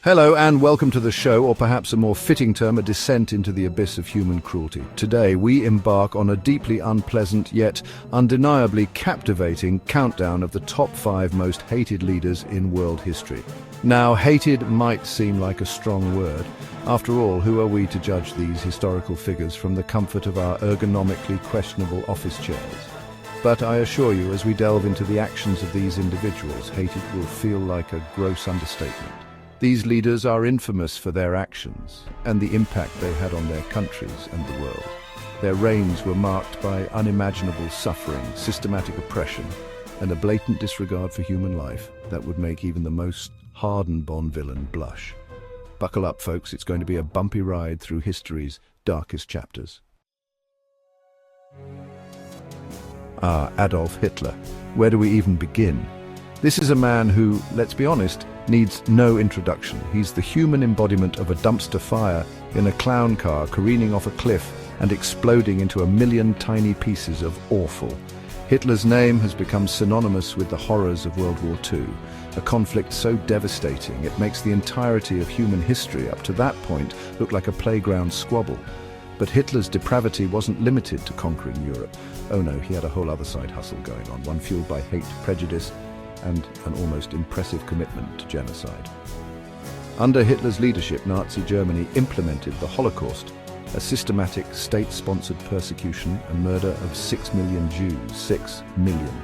Hello and welcome to the show, or perhaps a more fitting term, a descent into the abyss of human cruelty. Today we embark on a deeply unpleasant yet undeniably captivating countdown of the top 5 most hated leaders in world history. Now, hated might seem like a strong word. After all, who are we to judge these historical figures from the comfort of our ergonomically questionable office chairs? But I assure you, as we delve into the actions of these individuals, hated will feel like a gross understatement. These leaders are infamous for their actions and the impact they had on their countries and the world. Their reigns were marked by unimaginable suffering, systematic oppression, and a blatant disregard for human life that would make even the most hardened Bond villain blush. Buckle up, folks, it's going to be a bumpy ride through history's darkest chapters. Adolf Hitler. Where do we even begin? This is a man who, let's be honest, needs no introduction. He's the human embodiment of a dumpster fire in a clown car careening off a cliff and exploding into a million tiny pieces of awful. Hitler's name has become synonymous with the horrors of World War II, a conflict so devastating it makes the entirety of human history up to that point look like a playground squabble. But Hitler's depravity wasn't limited to conquering Europe. Oh no, he had a whole other side hustle going on, one fueled by hate, prejudice, and an almost impressive commitment to genocide. Under Hitler's leadership, Nazi Germany implemented the Holocaust, a systematic state-sponsored persecution and murder of 6 million Jews. 6 million.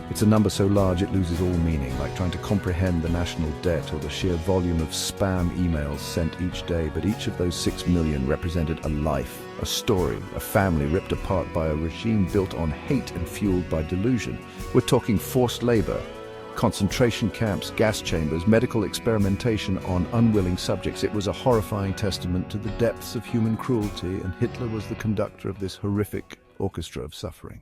It's a number so large it loses all meaning, like trying to comprehend the national debt or the sheer volume of spam emails sent each day, but each of those 6 million represented a life, a story, a family ripped apart by a regime built on hate and fueled by delusion. We're talking forced labor, concentration camps, gas chambers, medical experimentation on unwilling subjects. It was a horrifying testament to the depths of human cruelty, and Hitler was the conductor of this horrific orchestra of suffering.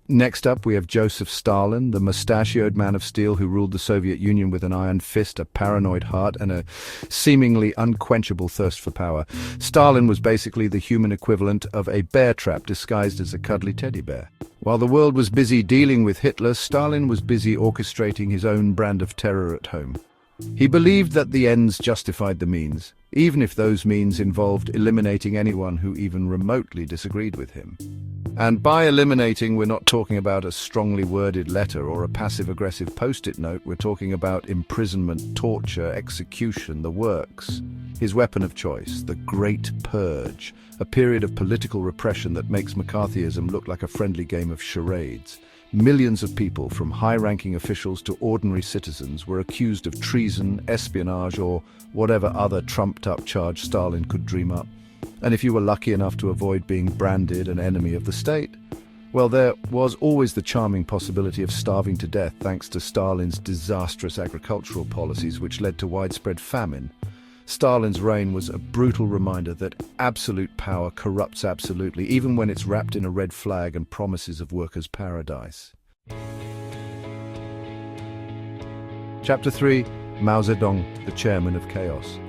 Next up, we have Joseph Stalin, the mustachioed man of steel who ruled the Soviet Union with an iron fist, a paranoid heart, and a seemingly unquenchable thirst for power. Stalin was basically the human equivalent of a bear trap disguised as a cuddly teddy bear. While the world was busy dealing with Hitler, Stalin was busy orchestrating his own brand of terror at home. He believed that the ends justified the means, even if those means involved eliminating anyone who even remotely disagreed with him. And by eliminating, we're not talking about a strongly worded letter or a passive-aggressive post-it note. We're talking about imprisonment, torture, execution, the works. His weapon of choice, the Great Purge, a period of political repression that makes McCarthyism look like a friendly game of charades. Millions of people, from high-ranking officials to ordinary citizens, were accused of treason, espionage, or whatever other trumped-up charge Stalin could dream up. And if you were lucky enough to avoid being branded an enemy of the state, well, there was always the charming possibility of starving to death thanks to Stalin's disastrous agricultural policies, which led to widespread famine. Stalin's reign was a brutal reminder that absolute power corrupts absolutely, even when it's wrapped in a red flag and promises of workers' paradise. Chapter 3. Mao Zedong, the chairman of chaos.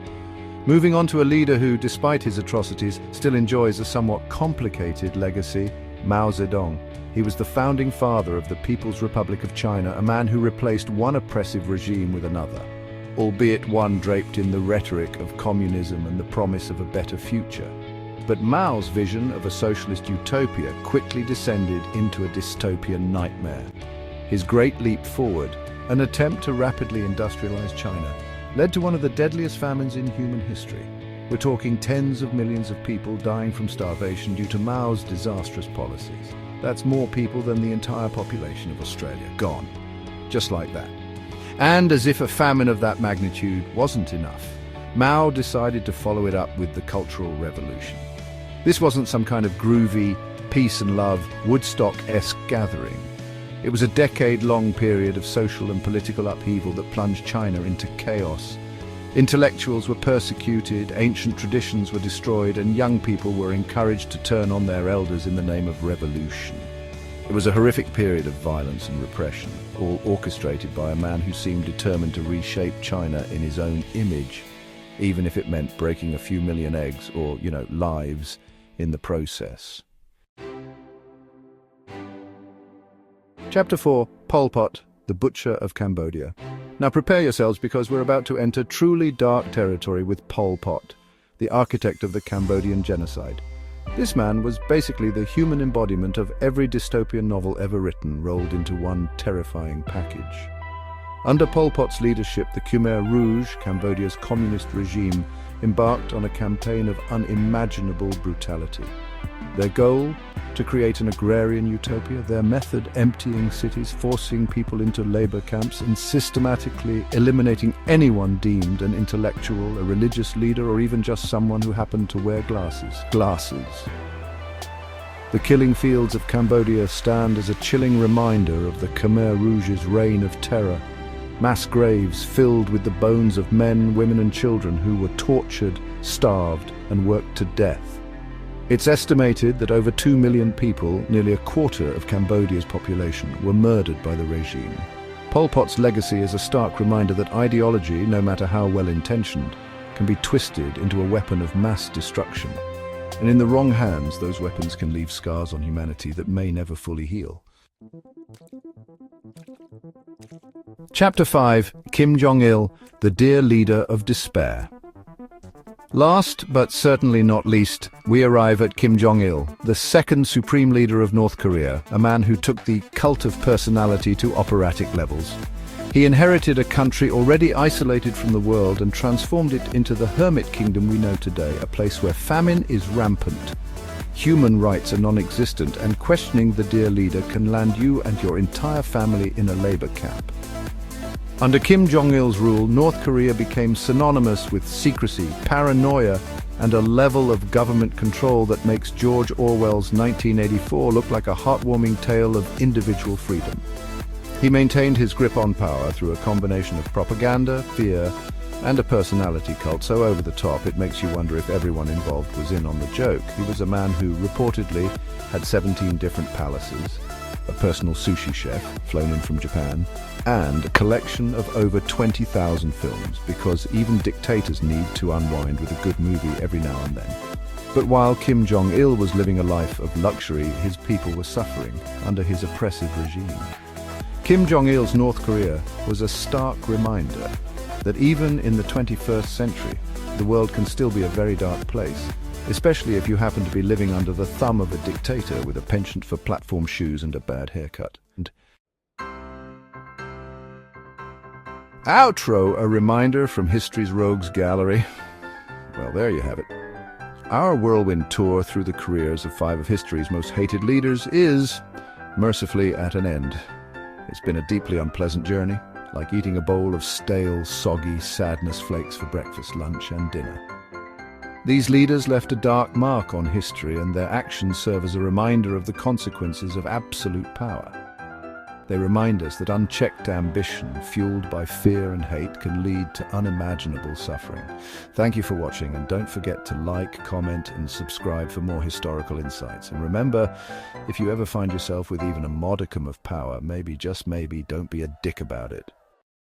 Moving on to a leader who, despite his atrocities, still enjoys a somewhat complicated legacy, Mao Zedong. He was the founding father of the People's Republic of China, a man who replaced one oppressive regime with another, albeit one draped in the rhetoric of communism and the promise of a better future. But Mao's vision of a socialist utopia quickly descended into a dystopian nightmare. His great leap forward, an attempt to rapidly industrialize China, led to one of the deadliest famines in human history. We're talking tens of millions of people dying from starvation due to Mao's disastrous policies. That's more people than the entire population of Australia, gone. Just like that. And as if a famine of that magnitude wasn't enough, Mao decided to follow it up with the Cultural Revolution. This wasn't some kind of groovy, peace and love, Woodstock-esque gathering. It was a decade-long period of social and political upheaval that plunged China into chaos. Intellectuals were persecuted, ancient traditions were destroyed, and young people were encouraged to turn on their elders in the name of revolution. It was a horrific period of violence and repression, all orchestrated by a man who seemed determined to reshape China in his own image, even if it meant breaking a few million eggs or, lives in the process. Chapter 4. Pol Pot, the Butcher of Cambodia. Now prepare yourselves because we're about to enter truly dark territory with Pol Pot, the architect of the Cambodian genocide. This man was basically the human embodiment of every dystopian novel ever written, rolled into one terrifying package. Under Pol Pot's leadership, the Khmer Rouge, Cambodia's communist regime, embarked on a campaign of unimaginable brutality. Their goal? To create an agrarian utopia, their method emptying cities, forcing people into labor camps, and systematically eliminating anyone deemed an intellectual, a religious leader, or even just someone who happened to wear glasses. The killing fields of Cambodia stand as a chilling reminder of the Khmer Rouge's reign of terror. Mass graves filled with the bones of men, women and children who were tortured, starved and worked to death. It's estimated that over 2 million people, nearly a quarter of Cambodia's population, were murdered by the regime. Pol Pot's legacy is a stark reminder that ideology, no matter how well-intentioned, can be twisted into a weapon of mass destruction. And in the wrong hands, those weapons can leave scars on humanity that may never fully heal. Chapter 5: Kim Jong-il, the dear leader of despair. Last, but certainly not least, we arrive at Kim Jong-il, the second supreme leader of North Korea, a man who took the cult of personality to operatic levels. He inherited a country already isolated from the world and transformed it into the hermit kingdom we know today, a place where famine is rampant, human rights are non-existent, and questioning the dear leader can land you and your entire family in a labor camp. Under Kim Jong-il's rule, North Korea became synonymous with secrecy, paranoia, and a level of government control that makes George Orwell's 1984 look like a heartwarming tale of individual freedom. He maintained his grip on power through a combination of propaganda, fear, and a personality cult so over the top it makes you wonder if everyone involved was in on the joke. He was a man who reportedly had 17 different palaces, a personal sushi chef flown in from Japan, and a collection of over 20,000 films, because even dictators need to unwind with a good movie every now and then. But while Kim Jong-il was living a life of luxury, his people were suffering under his oppressive regime. Kim Jong-il's North Korea was a stark reminder that even in the 21st century, the world can still be a very dark place, especially if you happen to be living under the thumb of a dictator with a penchant for platform shoes and a bad haircut. Outro, a reminder from history's rogues gallery. Well, there you have it. Our whirlwind tour through the careers of 5 of history's most hated leaders is, mercifully, at an end. It's been a deeply unpleasant journey, like eating a bowl of stale, soggy sadness flakes for breakfast, lunch, and dinner. These leaders left a dark mark on history, and their actions serve as a reminder of the consequences of absolute power. They remind us that unchecked ambition, fueled by fear and hate, can lead to unimaginable suffering. Thank you for watching, and don't forget to like, comment, and subscribe for more historical insights. And remember, if you ever find yourself with even a modicum of power, maybe, just maybe, don't be a dick about it.